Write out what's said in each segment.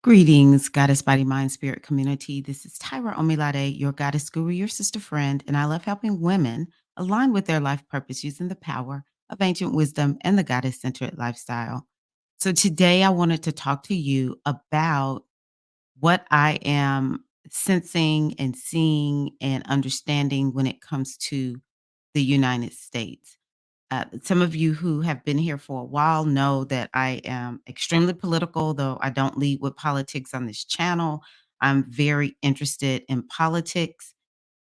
Greetings, Goddess Body Mind Spirit community. This is Tyra Omilade, your goddess guru, your sister friend, and I love helping women align with their life purpose using the power of ancient wisdom and the goddess centered lifestyle. So, today I wanted to talk to you about what I am sensing and seeing and understanding when it comes to the United States. Some of you who have been here for a while know that I am extremely political, though I don't lead with politics on this channel. I'm very interested in politics.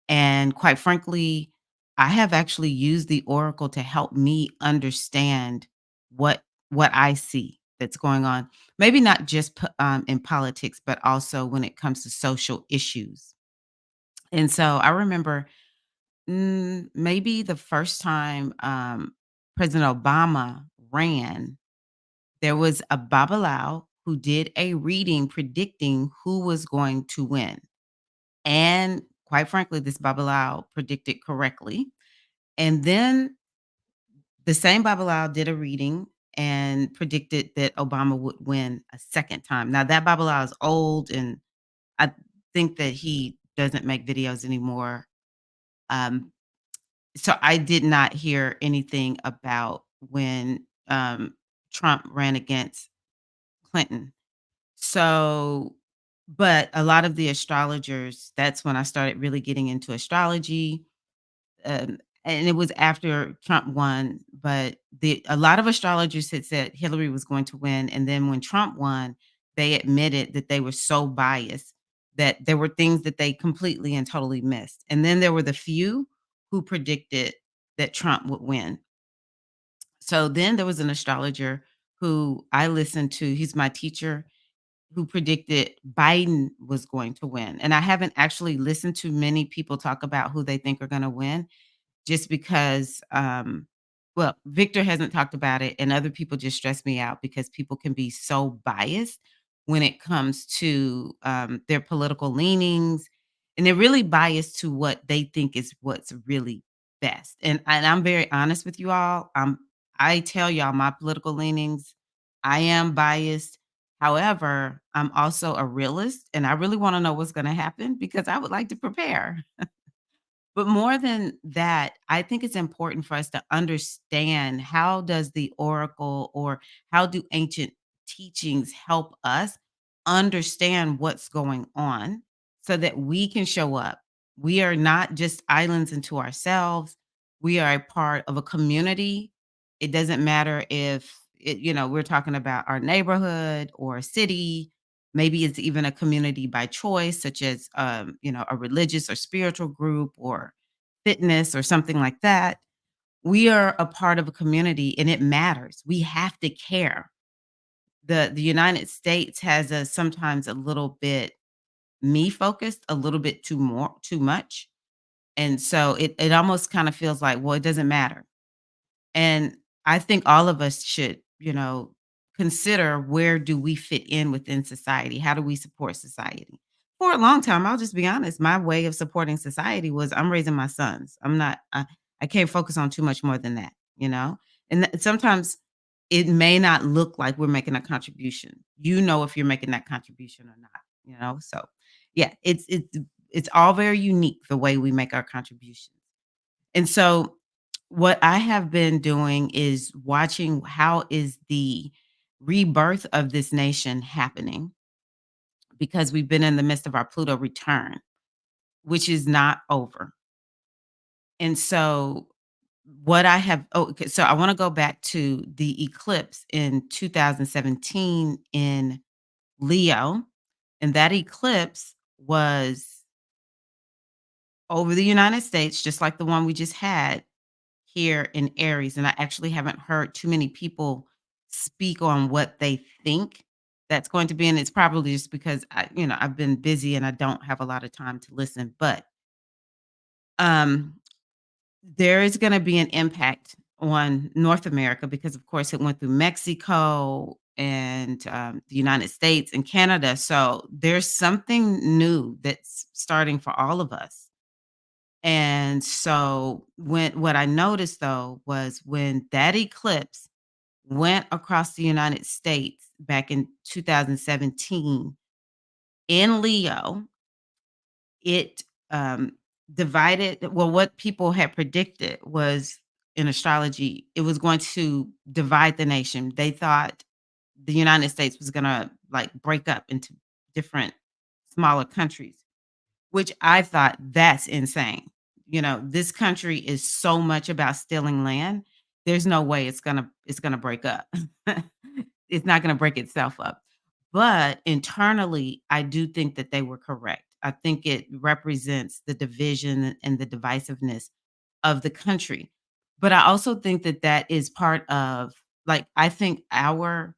And quite frankly, I have actually used the oracle to help me understand what what I see that's going on. Maybe not just in politics, but also when it comes to social issues. And so I remember maybe the first time, President Obama ran, there was a Babalao who did a reading predicting who was going to win. And quite frankly, this Babalao predicted correctly. And then the same Babalao did a reading and predicted that Obama would win a second time. Now that Babalao is old, and I think that he doesn't make videos anymore. Um, So I did not hear anything about when, Trump ran against Clinton. So but a lot of the astrologers, that's when I started really getting into astrology, and it was after Trump won, but the a lot of astrologers had said Hillary was going to win, and then when Trump won, they admitted that they were so biased that there were things that they completely and totally missed, and then there were the few who predicted that Trump would win. So then there was an astrologer who I listened to, he's my teacher, who predicted Biden was going to win, and I haven't actually listened to many people talk about who they think are gonna win, just because, well, Victor hasn't talked about it, and other people just stress me out because people can be so biased when it comes to, their political leanings, and they're really biased to what they think is what's really best, and I'm very honest with you all. I tell y'all my political leanings. I am biased. However, I'm also a realist, and I really wanna know what's gonna happen because I would like to prepare. But more than that, I think it's important for us to understand, how does the oracle or how do ancient teachings help us understand what's going on so that we can show up. We are not just islands into ourselves. We are a part of a community. It doesn't matter if we're talking about our neighborhood or a city. Maybe it's even a community by choice, such as a religious or spiritual group or fitness or something like that. We are a part of a community and it matters. We have to care. The United States has a sometimes a little bit me focused, a little bit too much. And so it almost kind of feels like, well, it doesn't matter. And I think all of us should, consider, where do we fit in within society? How do we support society? For a long time, I'll just be honest, my way of supporting society was I'm raising my sons. I can't focus on too much more than that, you know? And sometimes it may not look like we're making a contribution. You know if you're making that contribution or not. So yeah, it's all very unique the way we make our contributions. And so what I have been doing is watching how is the rebirth of this nation happening, because we've been in the midst of our Pluto return, which is not over. And so what I have okay, so I want to go back to the eclipse in 2017 in Leo, and that eclipse was over the United States, just like the one we just had here in Aries, and I actually haven't heard too many people speak on what they think that's going to be, and it's probably just because I've been busy and I don't have a lot of time to listen, but, um, there is gonna be an impact on North America because, of course, it went through Mexico and, the United States and Canada, so there's something new that's starting for all of us. And so what I noticed though was when that eclipse went across the United States back in 2017, In Leo, it, um, divided well, what people had predicted was in astrology, it was going to divide the nation. They thought the United States was gonna, like, break up into different smaller countries, which I thought, "That's insane." This country is so much about stealing land, there's no way it's gonna break up. It's not gonna break itself up. But internally, I do think that they were correct. I think it represents the division and the divisiveness of the country. But I also think that that is part of like, I think our,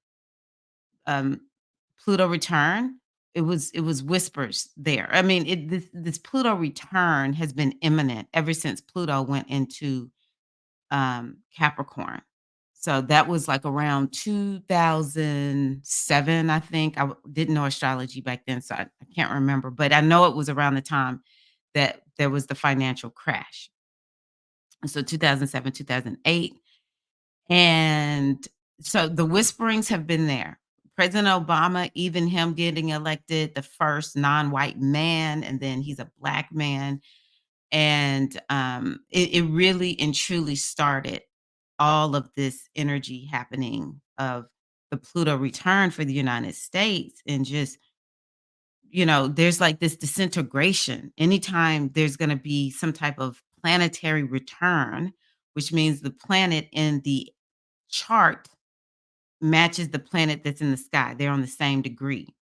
um, Pluto return, it was whispers there. I mean, this Pluto return has been imminent ever since Pluto went into, Capricorn. So that was, like, around 2007, I think. Didn't know astrology back then, so I can't remember, but I know it was around the time that there was the financial crash. So 2007, 2008, and so the whisperings have been there. President Obama, even him getting elected, the first non-white man, and then he's a black man. And it really and truly started all of this energy happening of the Pluto return for the United States. And just, there's like this disintegration. Anytime there's going to be some type of planetary return, which means the planet in the chart matches the planet that's in the sky. They're on the same degree.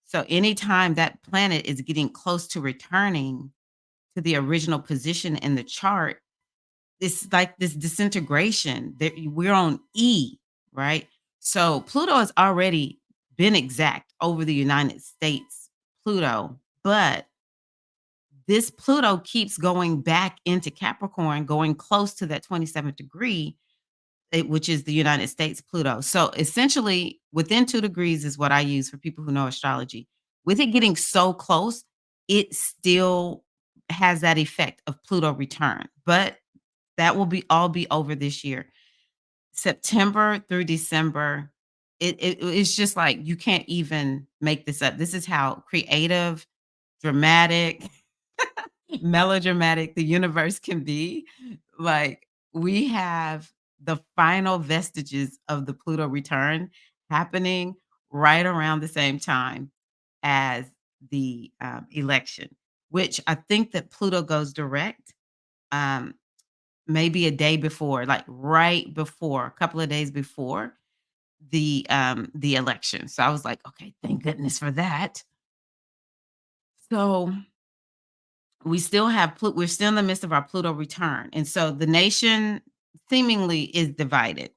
So anytime that planet is getting close to returning to the original position in the chart, it's like this disintegration. We're on E, right? So Pluto has already been exact over the United States, Pluto, but this Pluto keeps going back into Capricorn, going close to that 27th degree, which is the United States Pluto. So essentially, within 2 degrees is what I use for people who know astrology. With it getting so close, it still has that effect of Pluto return, but that will be over this year. September through December, it's just like you can't even make this up. This is how creative, dramatic, melodramatic the universe can be. Like, we have the final vestiges of the Pluto return happening right around the same time as the, election, which I think that Pluto goes direct, um, maybe a day before, like, right before, a couple of days before the election. So I was like, "Okay, thank goodness for that." So we're still in the midst of our Pluto return, and so the nation seemingly is divided.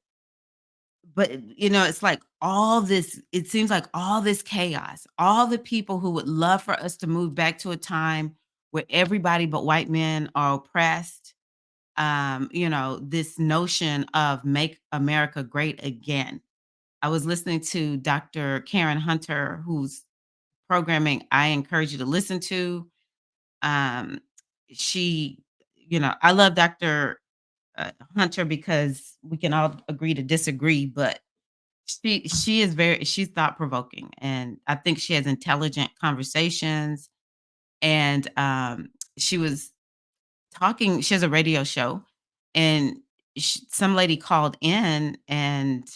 But, it's like it seems like all this chaos, all the people who would love for us to move back to a time where everybody but white men are oppressed, this notion of make America great again. I was listening to Dr. Karen Hunter, whose programming I encourage you to listen to. Um, she, I love Dr. Hunter because we can all agree to disagree, but she's thought provoking, and I think she has intelligent conversations. And she was talking. She has a radio show, and some lady called in, and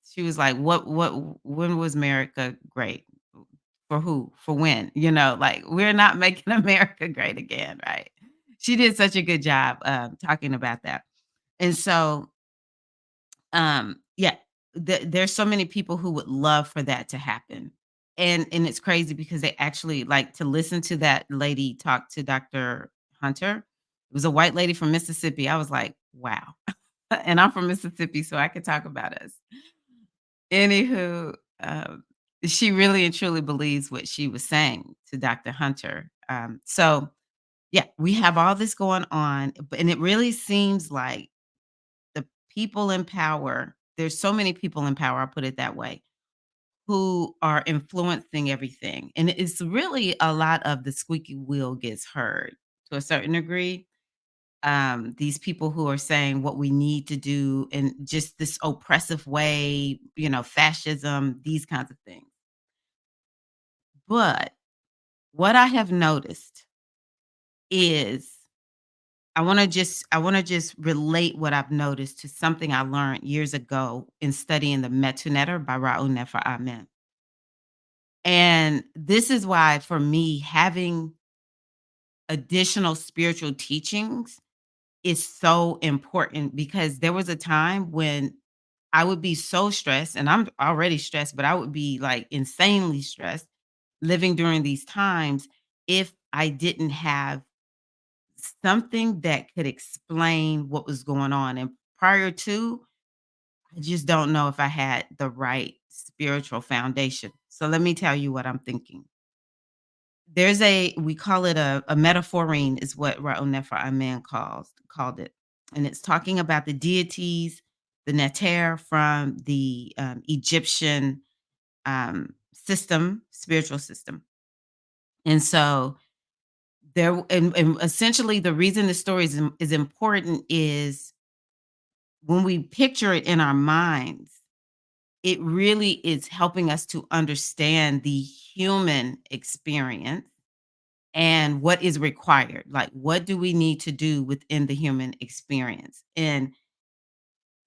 she was like, "What? When was America great? For who? For when? Like, we're not making America great again, right?" She did such a good job talking about that, and so yeah, there's so many people who would love for that to happen. And it's crazy because they actually like to listen to that lady talk to Dr. Hunter. It was a white lady from Mississippi. I was like, wow. And I'm from Mississippi, so I could talk about us. Anywho, she really and truly believes what she was saying to Dr. Hunter. So yeah, we have all this going on, and it really seems like the people in power, there's so many people in power, I'll put it that way, who are influencing everything. And it's really a lot of the squeaky wheel gets heard to a certain degree. These people who are saying what we need to do in just this oppressive way, fascism, these kinds of things. But what I have noticed is I want to just relate what I've noticed to something I learned years ago in studying the Metuneter by Ra'u Nefer Amen. And this is why for me having additional spiritual teachings is so important, because there was a time when I would be so stressed, and I'm already stressed, but I would be like insanely stressed living during these times if I didn't have something that could explain what was going on. And prior to, I just don't know if I had the right spiritual foundation. So let me tell you what I'm thinking. We call it a metaphorine, is what Ra'u Nefer Amen called it. And it's talking about the deities, the Neter from the Egyptian spiritual system. And so and essentially the reason the story is important is when we picture it in our minds, it really is helping us to understand the human experience and what is required. Like, what do we need to do within the human experience? And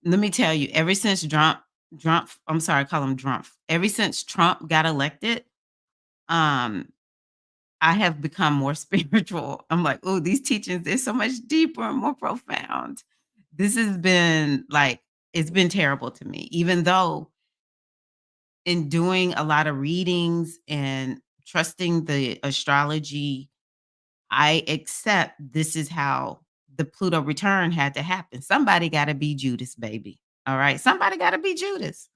let me tell you, ever since I'm sorry, I call him Trump. Ever since Trump got elected, um, I have become more spiritual. I'm like, oh, these teachings, they're so much deeper and more profound. This has been like, it's been terrible to me, even though in doing a lot of readings and trusting the astrology, I accept this is how the Pluto return had to happen. Somebody got to be Judas, baby. All right. Somebody got to be Judas.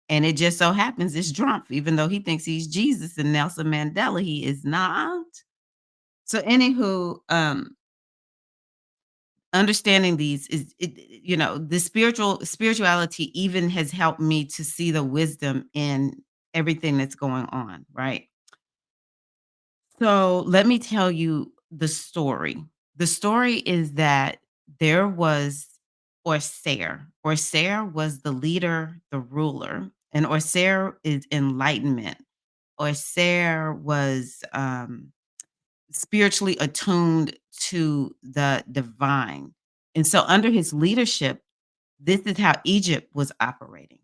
And it just so happens it's Trump, even though he thinks he's Jesus and Nelson Mandela, he is not. So, anywho, understanding these the spirituality even has helped me to see the wisdom in everything that's going on, right? So let me tell you the story. The story is that there was Orser. Orser was the leader, the ruler, and Orser is enlightenment. Orser was spiritually attuned to the divine. And so under his leadership, this is how Egypt was operating.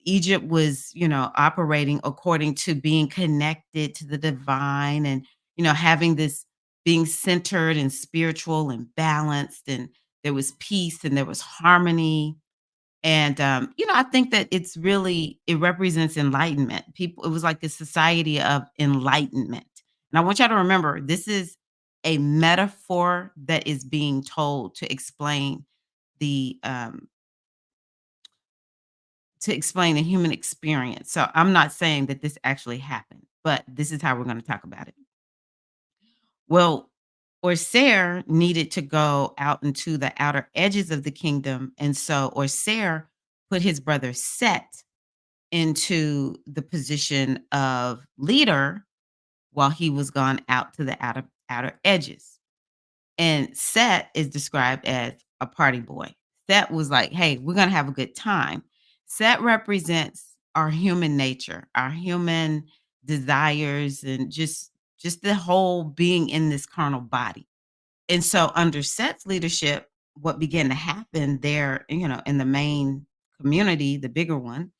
Egypt was, operating according to being connected to the divine and, having this being centered and spiritual and balanced. And there was peace and there was harmony. And, I think that it represents enlightenment. It was like a society of enlightenment. And I want y'all to remember this is a metaphor that is being told the, um, to explain the human experience. So I'm not saying that this actually happened, but this is how we're going to talk about it. Well, Orser needed to go out into the outer edges of the kingdom. And so Orser put his brother Set into the position of leader while he was gone out to the outer edges. And Set is described as a party boy. Set was like, "Hey, we're gonna have a good time." Set represents our human nature, our human desires, and just the whole being in this carnal body. And so under Set's leadership, what began to happen there, in the main community, the bigger one,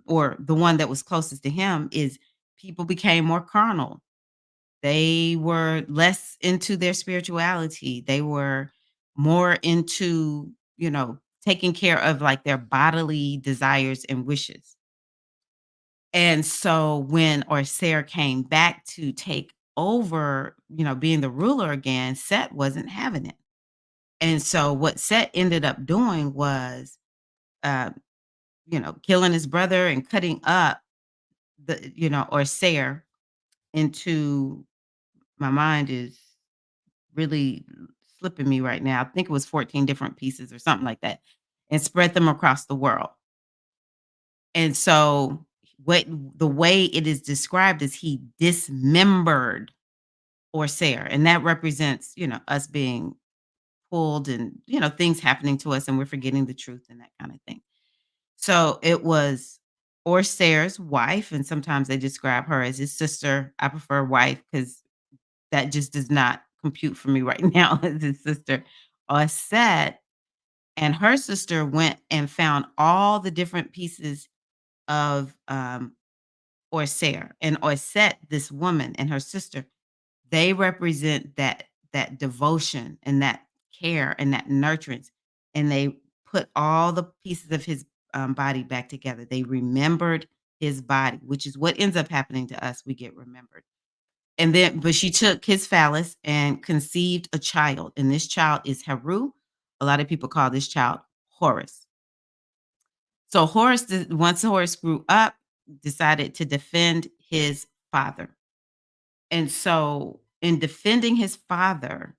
or the one that was closest to him, is people became more carnal. They were less into their spirituality. They were more into, taking care of like their bodily desires and wishes. And so when Orser came back to take over, being the ruler again, Set wasn't having it. And so what Set ended up doing was, uh, killing his brother and cutting up Orser into, my mind is really slipping me right now. I think it was 14 different pieces or something like that, and spread them across the world. And so the way it is described is he dismembered Orser, and that represents, us being pulled and, things happening to us and we're forgetting the truth and that kind of thing. So it was or Sarah's wife, and sometimes they describe her as his sister. I prefer wife because that just does not compute for me right now as his sister. Set and her sister went and found all the different pieces of Oyser. And Oyset, this woman and her sister, they represent that devotion and that care and that nurturance, and they put all the pieces of his, body back together. They remembered his body, which is what ends up happening to us, we get remembered. And then but she took his phallus and conceived a child, and this child is Heru. A lot of people call this child Horus. So once Horus grew up, decided to defend his father. And so in defending his father,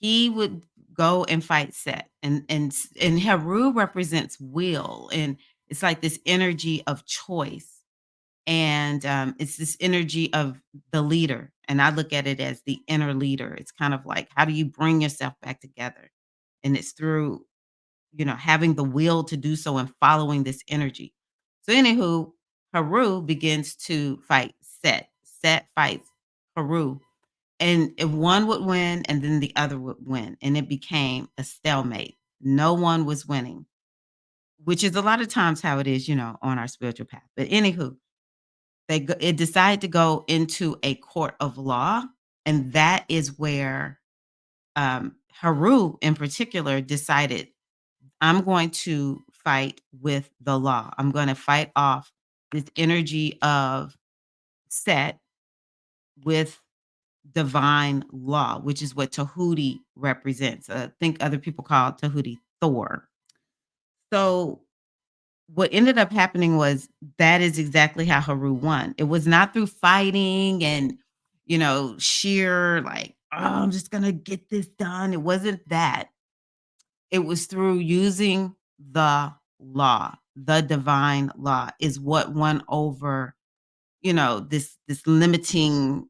he would go and fight Set. And Heru represents will, and it's like this energy of choice. And it's this energy of the leader. And I look at it as the inner leader. It's kind of like, how do you bring yourself back together? And it's through, having the will to do so and following this energy. So, anywho, Haru begins to fight Set. Set fights Haru. And if one would win and then the other would win. And it became a stalemate. No one was winning, which is a lot of times how it is, on our spiritual path. But anywho, it decided to go into a court of law, and that is where, Haru in particular decided, "I'm going to fight with the law. I'm gonna fight off this energy of Set with divine law," which is what Tehuti represents. I think other people call Tehuti Thor. So what ended up happening was that is exactly how Haru won. It was not through fighting and, sheer like, "Oh, I'm just gonna get this done." It wasn't that. It was through using the law. The divine law is what won over, this limiting,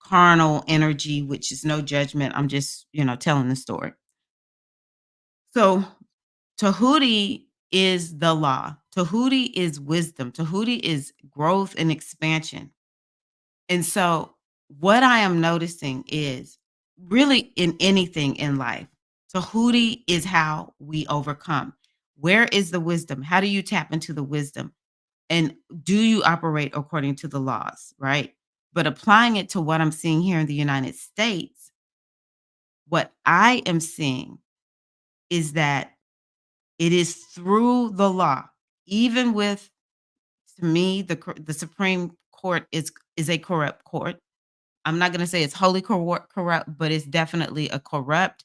carnal energy, which is no judgment. I'm just, telling the story. So Tahuti is the law. Tahuti is wisdom. Tahuti is growth and expansion. And so, what I am noticing is really in anything in life, Tahuti is how we overcome. Where is the wisdom? How do you tap into the wisdom? And do you operate according to the laws, right? But applying it to what I'm seeing here in the United States, what I am seeing is that it is through the law, even with, to me, the Supreme Court is a corrupt court. I'm not gonna say it's wholly corrupt, but it's definitely a corrupt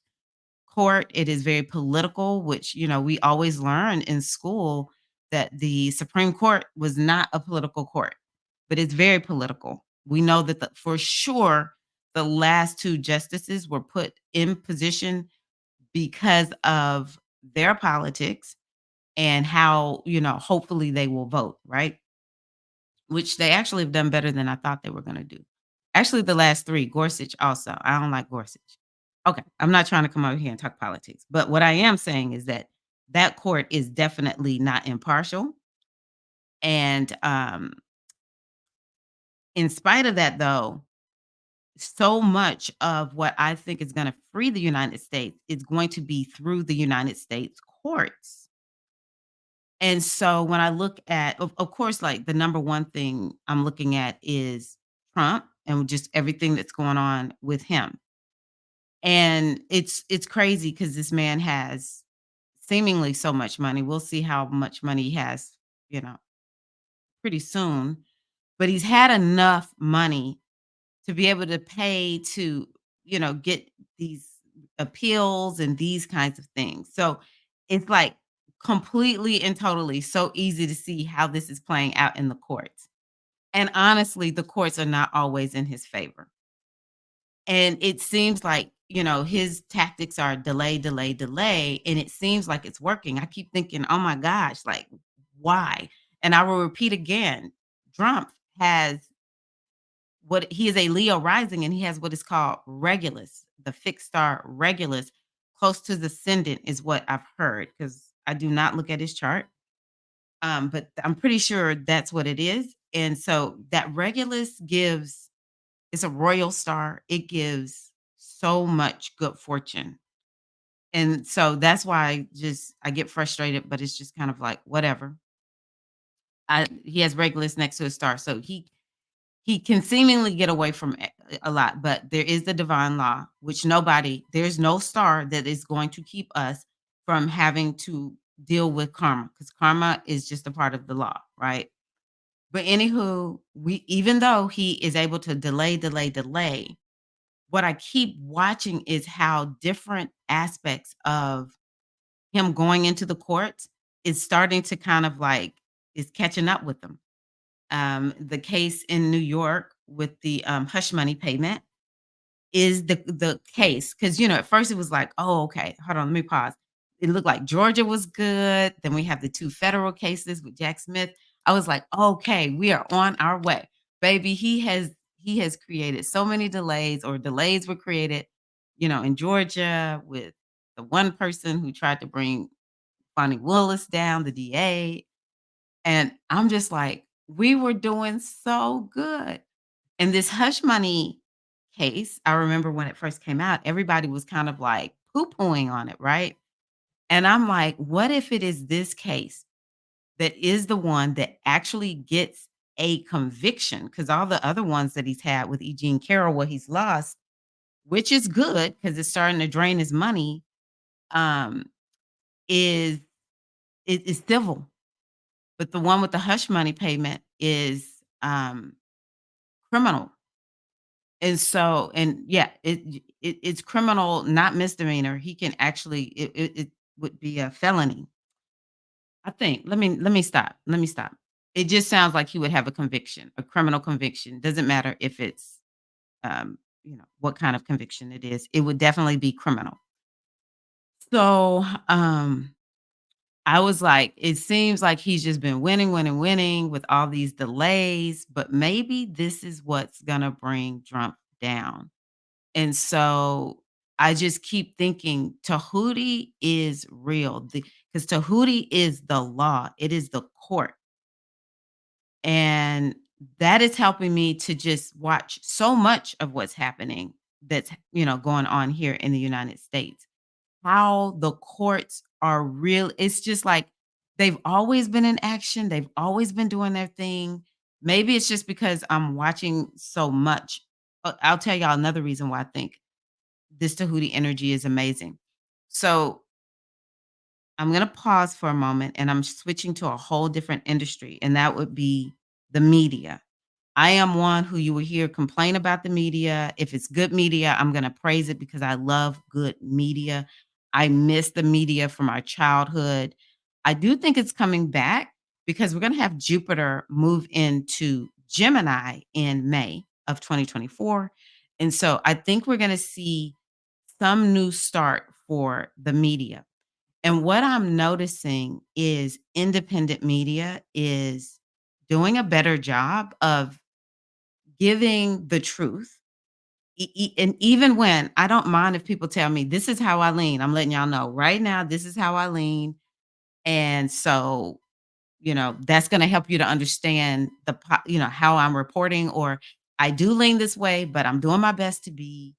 court. It is very political, which, we always learn in school that the Supreme Court was not a political court, but it's very political. We know that for sure the last 2 justices were put in position because of their politics and how, hopefully they will vote, right? Which they actually have done better than I thought they were gonna do. Actually, the last 3, Gorsuch also. I don't like Gorsuch. Okay, I'm not trying to come over here and talk politics, but what I am saying is that that court is definitely not impartial, and, in spite of that, though, so much of what I think is gonna free the United States is going to be through the United States courts. And so when I look at, of course, like the number one thing I'm looking at is Trump and just everything that's going on with him. And it's crazy because this man has seemingly so much money. We'll see how much money he has, you know, pretty soon. But he's had enough money to be able to pay to, get these appeals and these kinds of things. So it's like completely and totally so easy to see how this is playing out in the courts. And honestly, the courts are not always in his favor. And it seems like, his tactics are delay, delay, delay. And it seems like it's working. I keep thinking, oh my gosh, like, why? And I will repeat again, Trump has what he is a Leo rising, and he has what is called Regulus, the fixed star Regulus, close to the ascendant is what I've heard, because I do not look at his chart. But I'm pretty sure that's what it is. And so that Regulus gives it's a royal star. It gives so much good fortune. And so that's why I get frustrated, but it's just kind of like whatever. He has Regulus next to his star. So he can seemingly get away from a lot, but there is the divine law, which there's no star that is going to keep us from having to deal with karma because karma is just a part of the law, right? But anywho, even though he is able to delay, what I keep watching is how different aspects of him going into the courts is starting to kind of like is catching up with him. The case in New York with the hush money payment is the case because at first it was like, oh, okay, hold on, let me pause. It looked like Georgia was good. Then we have the two federal cases with Jack Smith. I was like, okay, we are on our way, baby. He has created so many delays, or delays were created, in Georgia with the one person who tried to bring Bonnie Willis down, the DA, and I'm just like, we were doing so good. And this hush money case, I remember when it first came out, everybody was kind of like poo-pooing on it, right? And I'm like, what if it is this case that is the one that actually gets a conviction? Because all the other ones that he's had with Eugene Carroll, what he's lost, which is good because it's starting to drain his money, um, is is civil. But the one with the hush money payment is criminal. And so and yeah, it's criminal, not misdemeanor. He can actually it would be a felony, I think. Let me stop. Let me stop. It just sounds like he would have a conviction, a criminal conviction. Doesn't matter if it's what kind of conviction it is. It would definitely be criminal. So, I was like, it seems like he's just been winning, winning, winning with all these delays, but maybe this is what's gonna bring Trump down. And so I just keep thinking Tehuti is real because Tehuti is the law, it is the court. And that is helping me to just watch so much of what's happening that's going on here in the United States. How the courts are real. It's just like they've always been in action. They've always been doing their thing. Maybe it's just because I'm watching so much. I'll tell y'all another reason why I think this Tahuti energy is amazing. So I'm going to pause for a moment and I'm switching to a whole different industry, and that would be the media. I am one who you will hear complain about the media. If it's good media, I'm going to praise it because I love good media. I miss the media from our childhood. I do think it's coming back because we're going to have Jupiter move into Gemini in May of 2024. And so I think we're going to see some new start for the media. And what I'm noticing is independent media is doing a better job of giving the truth. And even when I don't mind if people tell me, this is how I lean, I'm letting y'all know right now, this is how I lean. And so, that's going to help you to understand how I'm reporting, or I do lean this way, but I'm doing my best to be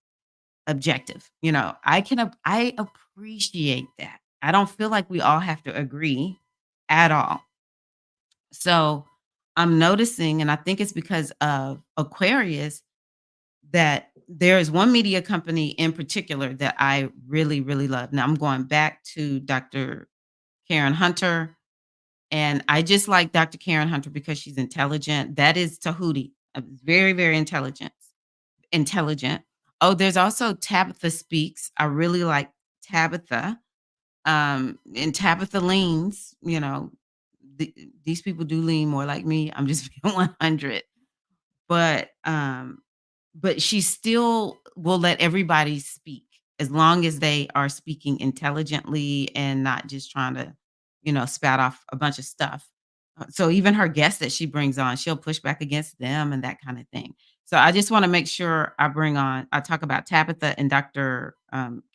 objective. I appreciate that. I don't feel like we all have to agree at all. So I'm noticing, and I think it's because of Aquarius, that there is one media company in particular that I really, really love. Now I'm going back to Dr. Karen Hunter, and I just like Dr. Karen Hunter because she's intelligent. That is Tahuti, very, very intelligent. Oh, there's also Tabitha Speaks. I really like Tabitha. And Tabitha leans, these people do lean more like me. I'm just being 100. But she still will let everybody speak as long as they are speaking intelligently and not just trying to, spout off a bunch of stuff. So even her guests that she brings on, she'll push back against them and that kind of thing. So I just want to make sure I talk about Tabitha and Dr.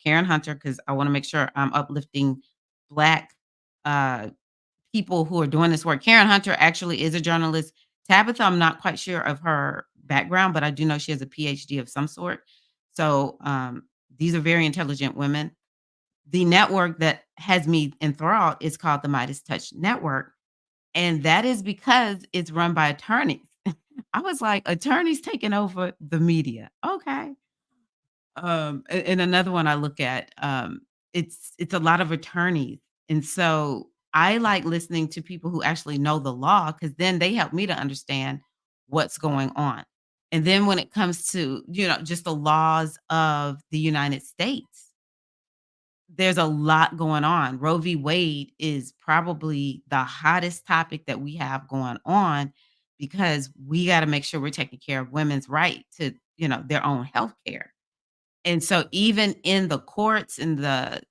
Karen Hunter because I want to make sure I'm uplifting Black uh, people who are doing this work. Karen Hunter actually is a journalist. Tabitha, I'm not quite sure of her background, but I do know she has a PhD of some sort. So these are very intelligent women. The network that has me enthralled is called the Midas Touch Network. And that is because it's run by attorneys. I was like, attorneys taking over the media. Okay. And another one I look at, it's a lot of attorneys, and so I like listening to people who actually know the law because then they help me to understand what's going on. And then when it comes to, just the laws of the United States, there's a lot going on. Roe v. Wade is probably the hottest topic that we have going on because we got to make sure we're taking care of women's right to, their own health care. And so even in the courts, in the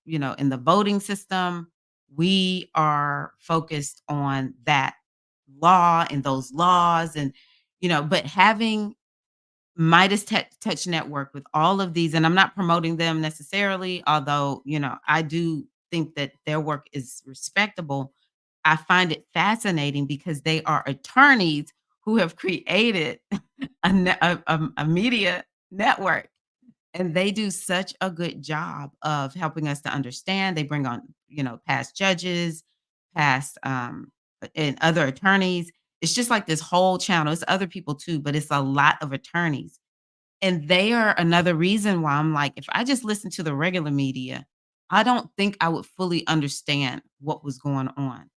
voting system, we are focused on that law and those laws and, but having Touch Network with all of these, and I'm not promoting them necessarily, although, I do think that their work is respectable. I find it fascinating because they are attorneys who have created a media network, and they do such a good job of helping us to understand. They bring on, past judges, past, and other attorneys. It's just like this whole channel. It's other people too, but it's a lot of attorneys. And they are another reason why I'm like, if I just listen to the regular media, I don't think I would fully understand what was going on.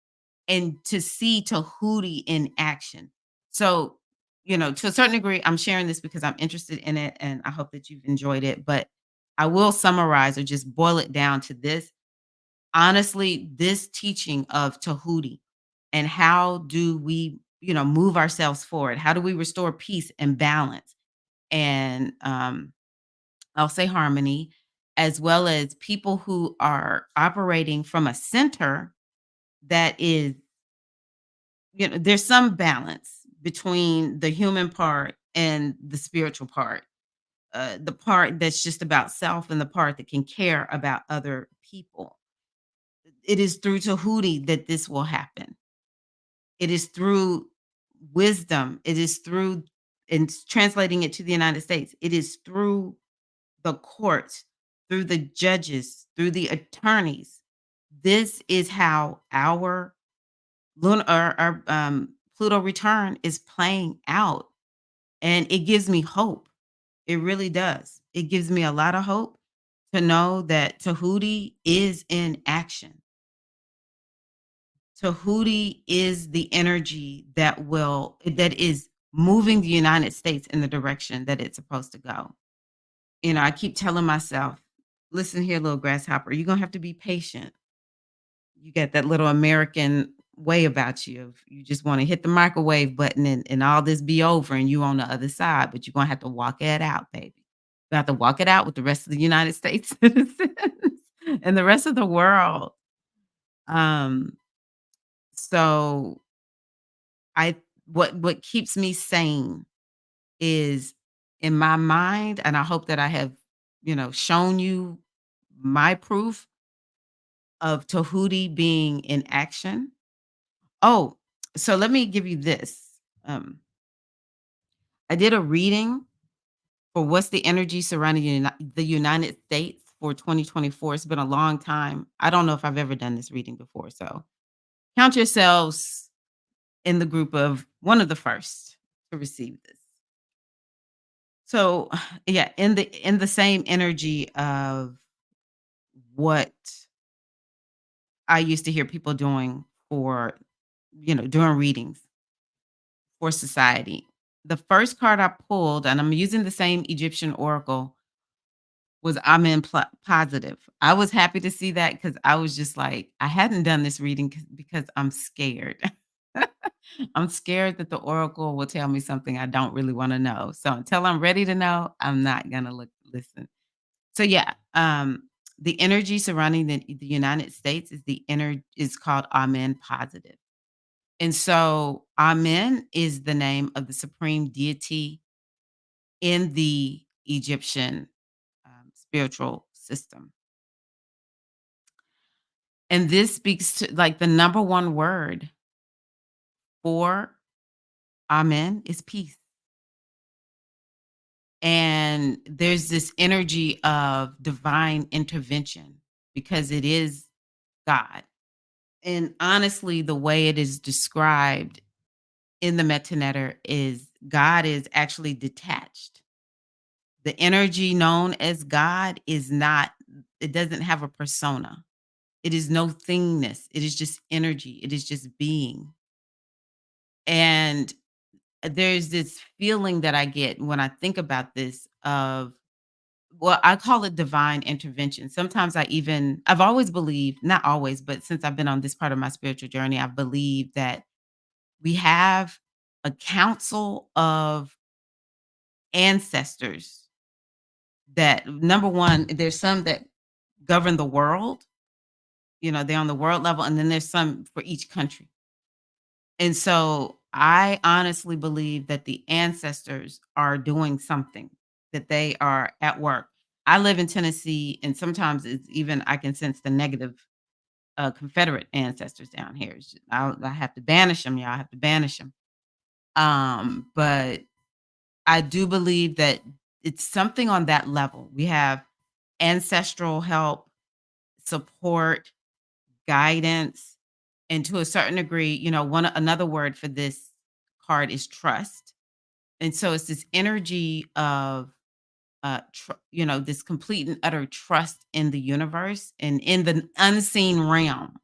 And to see Tehuti in action. So, to a certain degree, I'm sharing this because I'm interested in it and I hope that you've enjoyed it. But I will summarize or just boil it down to this. Honestly, this teaching of Tehuti and how do we, move ourselves forward? How do we restore peace and balance? And I'll say harmony, as well as people who are operating from a center that is, there's some balance between the human part and the spiritual part, the part that's just about self and the part that can care about other people. It is through Tahuti that this will happen. It is through wisdom. It is through, and translating it to the United States, it is through the courts, through the judges, through the attorneys. This is how our Pluto return is playing out, and it gives me hope. It really does. It gives me a lot of hope to know that Tahuti is in action. Tahuti is the energy that is moving the United States in the direction that it's supposed to go. I keep telling myself, "Listen here, little grasshopper, you're gonna have to be patient." You got that little American way about you of you just wanna hit the microwave button and all this be over and you on the other side, but you're gonna have to walk it out, baby. You have to walk it out with the rest of the United States citizens and the rest of the world. Um, so I what keeps me sane is in my mind, and I hope that I have, shown you my proof of Tahuti being in action. Oh, so let me give you this. Um, I did a reading for what's the energy surrounding the United States for 2024. It's been a long time. I don't know if I've ever done this reading before. So count yourselves in the group of one of the first to receive this. So yeah, in the same energy of what I used to hear people doing for, doing readings for society. The first card I pulled, and I'm using the same Egyptian oracle, was positive. I was happy to see that because I was just like, I hadn't done this reading because I'm scared. I'm scared that the oracle will tell me something I don't really want to know. So until I'm ready to know, I'm not gonna listen. So yeah, the energy surrounding the United States is called Amen positive. And so Amen is the name of the supreme deity in the Egyptian spiritual system. And this speaks to like the number one word for amen is peace. And there's this energy of divine intervention because it is God. And honestly, the way it is described in the Metanetter is God is actually detached. The energy known as God is not, it doesn't have a persona. It is no thingness. It is just energy. It is just being. And there's this feeling that I get when I think about this of, well, I call it divine intervention. Sometimes I've always believed, not always, but since I've been on this part of my spiritual journey, I've believed that we have a council of ancestors that, number one, there's some that govern the world, they're on the world level, and then there's some for each country. And so I honestly believe that the ancestors are doing something, that they are at work. I live in Tennessee, and sometimes it's even I can sense the negative Confederate ancestors down here. I have to banish them, y'all. I have to banish them. But I do believe that it's something on that level. We have ancestral help, support, guidance, and to a certain degree, one another word for this card is trust. And so it's this energy of this complete and utter trust in the universe and in the unseen realm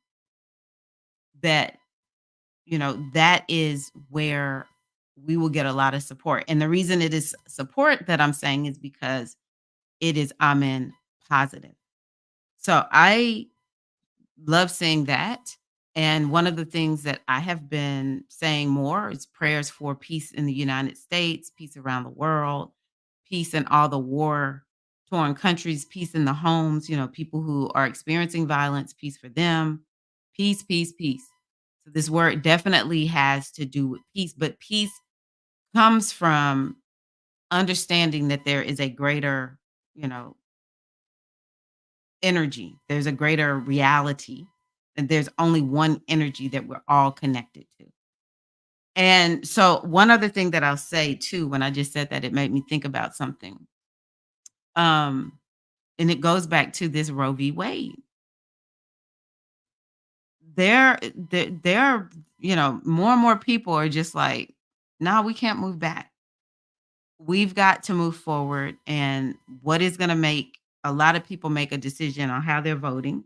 that, that is where we will get a lot of support. And the reason it is support that I'm saying is because it is amen positive. So I love saying that. And one of the things that I have been saying more is prayers for peace in the United States, peace around the world, peace in all the war torn countries, peace in the homes, people who are experiencing violence, peace for them, peace, peace, peace. So this word definitely has to do with peace, but peace comes from understanding that there is a greater, you know, energy. There's a greater reality, and there's only one energy that we're all connected to. And so one other thing that I'll say too, when I just said that, it made me think about something. Um, and it goes back to this Roe v. Wade. There are, more and more people are just like, no, we can't move back. We've got to move forward. And what is going to make a lot of people make a decision on how they're voting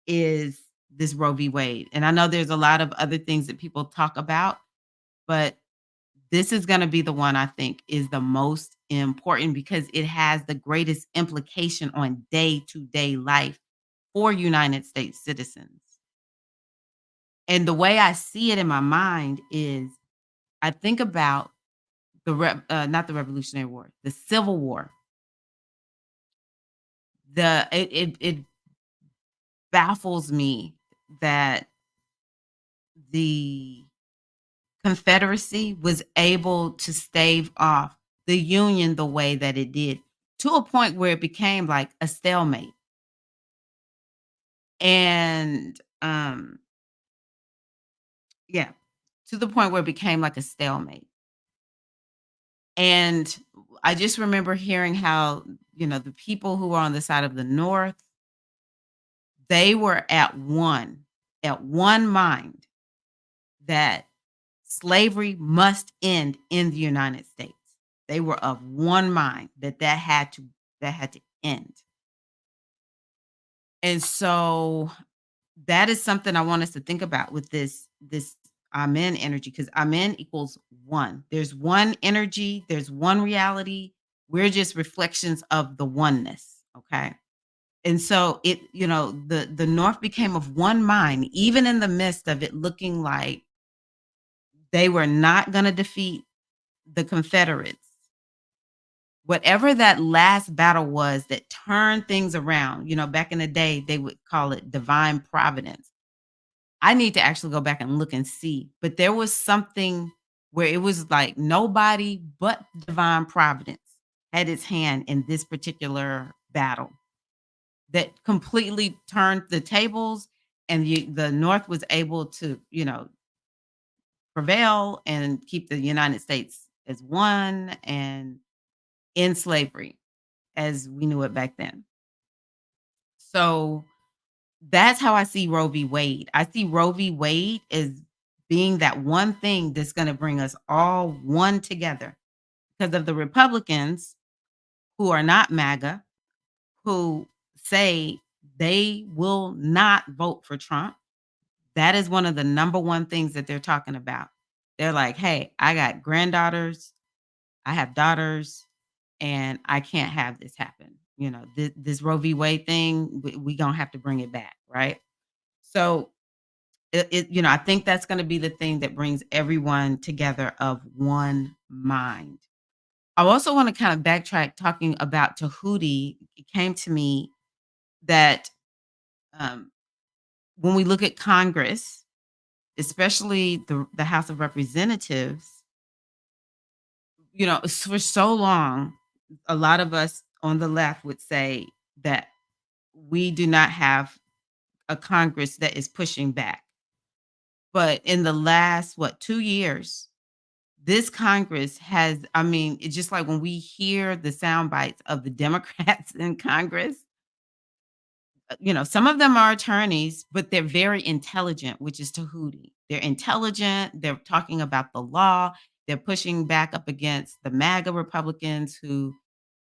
is this Roe v. Wade. And I know there's a lot of other things that people talk about, but this is gonna be the one I think is the most important because it has the greatest implication on day-to-day life for United States citizens. And the way I see it in my mind is I think about not the Revolutionary War, the Civil War. It baffles me that the Confederacy was able to stave off the Union the way that it did, to a point where it became like a stalemate. And, yeah, to the point where it became like a stalemate. And I just remember hearing how, the people who were on the side of the North, they were at one mind that slavery must end in the United States. They were of one mind that had to end. And so that is something I want us to think about with this amen energy, because amen equals one. There's one energy, there's one reality. We're just reflections of the oneness. Okay. And so the North became of one mind, even in the midst of it looking like they were not going to defeat the Confederates. Whatever that last battle was that turned things around, back in the day, they would call it divine providence. I need to actually go back and look and see. But there was something where it was like nobody but divine providence had its hand in this particular battle that completely turned the tables and the North was able to, prevail and keep the United States as one and in slavery as we knew it back then. So that's how I see Roe v. Wade. I see Roe v. Wade as being that one thing that's going to bring us all one together because of the Republicans who are not MAGA, who say they will not vote for Trump. That is one of the number one things that they're talking about. They're like, hey, I got granddaughters, I have daughters, and I can't have this happen. This Roe v. Wade thing, we gonna have to bring it back, right? So I think that's gonna be the thing that brings everyone together of one mind. I also want to kind of backtrack talking about Tehuti. It came to me that um, when we look at Congress, especially the House of Representatives, for so long, a lot of us on the left would say that we do not have a Congress that is pushing back. But in the last, 2 years, this Congress has, I mean, it's just like when we hear the sound bites of the Democrats in Congress, some of them are attorneys, but they're very intelligent, which is Tahuti. They're intelligent. They're talking about the law. They're pushing back up against the MAGA Republicans who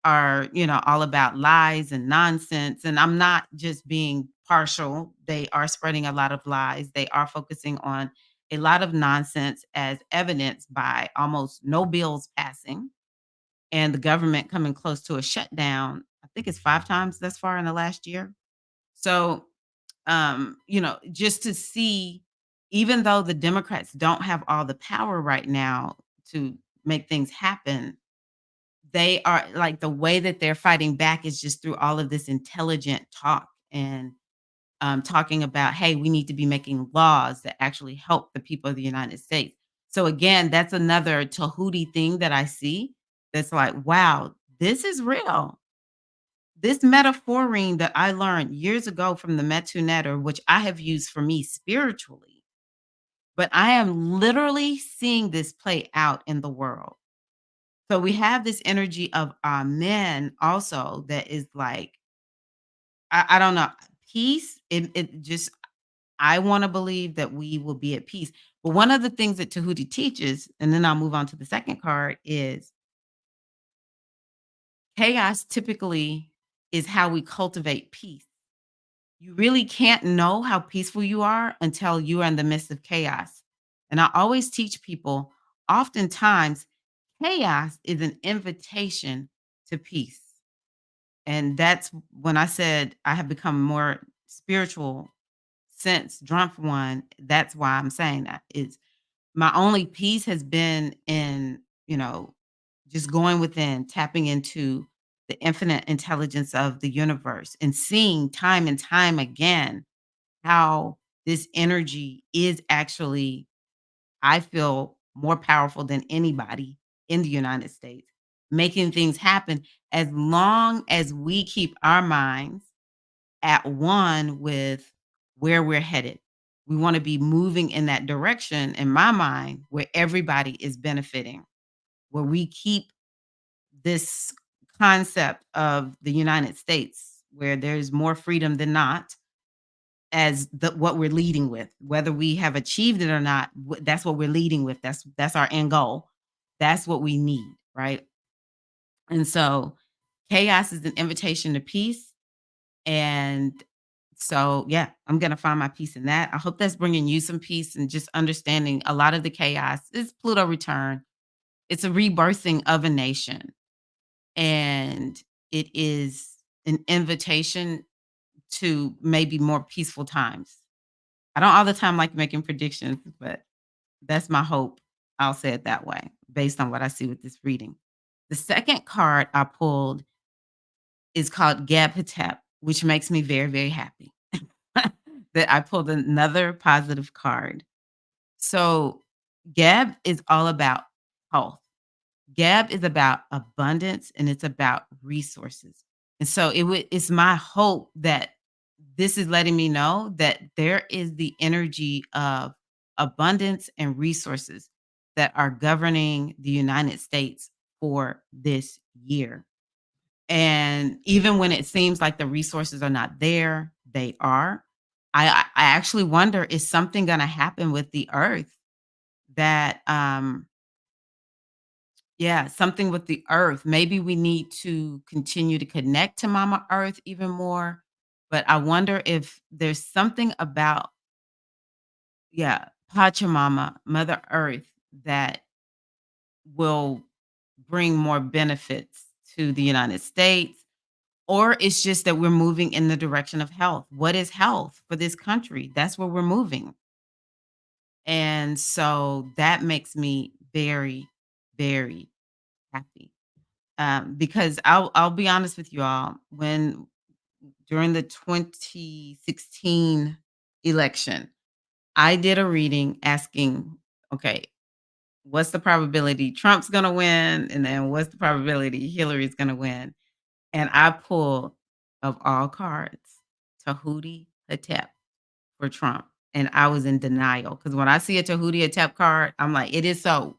are, all about lies and nonsense. And I'm not just being partial. They are spreading a lot of lies. They are focusing on a lot of nonsense as evidenced by almost no bills passing and the government coming close to a shutdown. I think it's 5 times thus far in the last year. So, just to see, even though the Democrats don't have all the power right now to make things happen, they are like the way that they're fighting back is just through all of this intelligent talk and talking about, hey, we need to be making laws that actually help the people of the United States. So, again, that's another Tahuti thing that I see that's like, wow, this is real. This metaphoring that I learned years ago from the Metu Netter, which I have used for me spiritually, but I am literally seeing this play out in the world. So we have this energy of our men also that is like, I don't know, peace. It just, I want to believe that we will be at peace. But one of the things that Tahuti teaches, and then I'll move on to the second card, is chaos typically is how we cultivate peace. You really can't know how peaceful you are until you are in the midst of chaos. And I always teach people, oftentimes, chaos is an invitation to peace. And that's when I said I have become more spiritual since Drump one. That's why I'm saying that. Is my only peace has been in, just going within, tapping into the infinite intelligence of the universe and seeing time and time again how this energy is actually, I feel, more powerful than anybody in the United States, making things happen as long as we keep our minds at one with where we're headed. We want to be moving in that direction, in my mind, where everybody is benefiting, where we keep this concept of the United States, where there's more freedom than not, as what we're leading with. Whether we have achieved it or not, that's what we're leading with. That's our end goal. That's what we need, right? And so chaos is an invitation to peace. And so, yeah, I'm going to find my peace in that. I hope that's bringing you some peace and just understanding a lot of the chaos is Pluto return. It's a rebirthing of a nation. And it is an invitation to maybe more peaceful times. I don't all the time like making predictions, but that's my hope. I'll say it that way based on what I see with this reading. The second card I pulled is called Gab Hetep, which makes me very, very happy that I pulled another positive card. So, Gab is all about health. Gab is about abundance and it's about resources. And so it's my hope that this is letting me know that there is the energy of abundance and resources that are governing the United States for this year. And even when it seems like the resources are not there, they are. I actually wonder, is something gonna happen with the earth that, yeah, something with the earth. Maybe we need to continue to connect to Mama Earth even more, but I wonder if there's something about, yeah, Pachamama, Mother Earth, that will bring more benefits to the United States, or it's just that we're moving in the direction of health. What is health for this country? That's where we're moving. And so that makes me very, very happy. Because I'll be honest with you all, when during the 2016 election, I did a reading asking, okay, what's the probability Trump's gonna win? And then what's the probability Hillary's gonna win? And I pulled, of all cards, Tehuti Hatep for Trump. And I was in denial because when I see a Tehuti Hatep card, I'm like, it is so.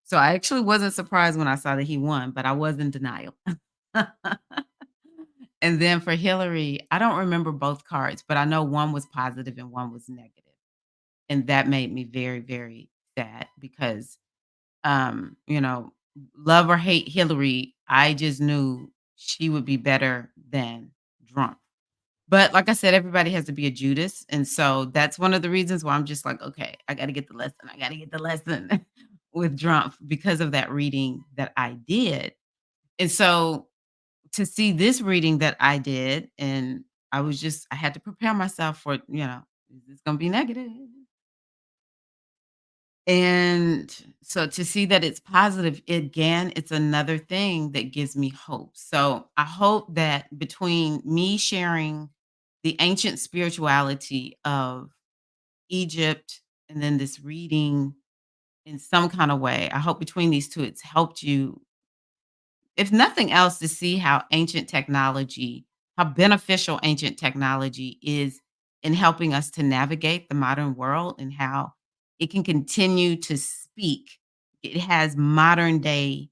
So I actually wasn't surprised when I saw that he won, but I was in denial. And then for Hillary, I don't remember both cards, but I know one was positive and one was negative. And that made me very, very sad because, you know, love or hate Hillary, I just knew she would be better than Trump. But like I said, everybody has to be a Judas. And so that's one of the reasons why I'm just like, okay, I got to get the lesson. I got to get the lesson with Trump because of that reading that I did. And so to see this reading that I did, and I had to prepare myself for, is this gonna be negative? And so to see that it's positive, again, it's another thing that gives me hope. So I hope that between me sharing the ancient spirituality of Egypt and then this reading in some kind of way, I hope between these two, it's helped you, if nothing else, to see how beneficial ancient technology is in helping us to navigate the modern world and how it can continue to speak. It has modern day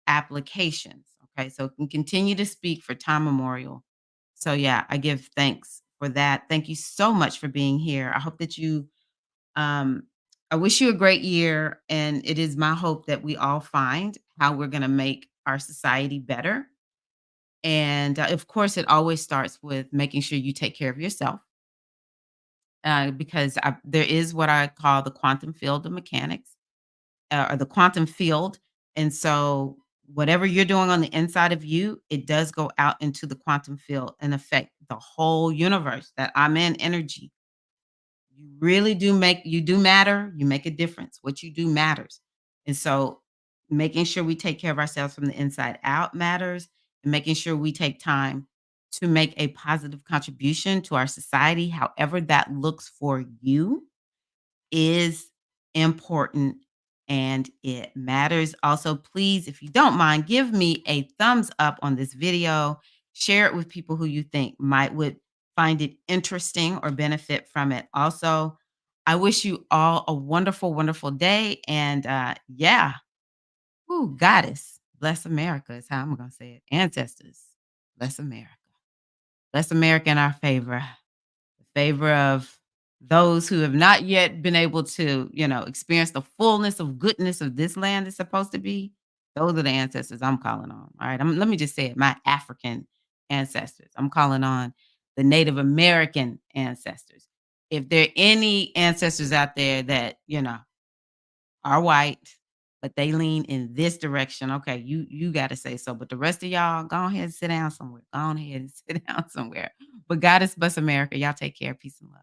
applications. Okay. So it can continue to speak for time memorial. So, yeah, I give thanks for that. Thank you so much for being here. I hope that um, I wish you a great year, and it is my hope that we all find how we're going to make our society better. And of course, it always starts with making sure you take care of yourself, because there is what I call the quantum field of mechanics, or the quantum field. And so, whatever you're doing on the inside of you, it does go out into the quantum field and affect the whole universe that I'm in energy. You really you do matter, you make a difference. What you do matters. And so making sure we take care of ourselves from the inside out matters, and making sure we take time to make a positive contribution to our society, however that looks for you, is important and it matters. Also, please, if you don't mind, give me a thumbs up on this video. Share it with people who you think would find it interesting or benefit from it. Also, I wish you all a wonderful, wonderful day. And yeah, ooh, goddess, bless America is how I'm gonna say it. Ancestors, bless America. Bless America in our favor of those who have not yet been able to, experience the fullness of goodness of this land is supposed to be. Those are the ancestors I'm calling on. All right. Let me just say it, my African ancestors. I'm calling on the Native American ancestors. If there are any ancestors out there that, are white, but they lean in this direction, okay, you gotta say so. But the rest of y'all, go ahead and sit down somewhere. Go on ahead and sit down somewhere. But God is bless America. Y'all take care. Peace and love.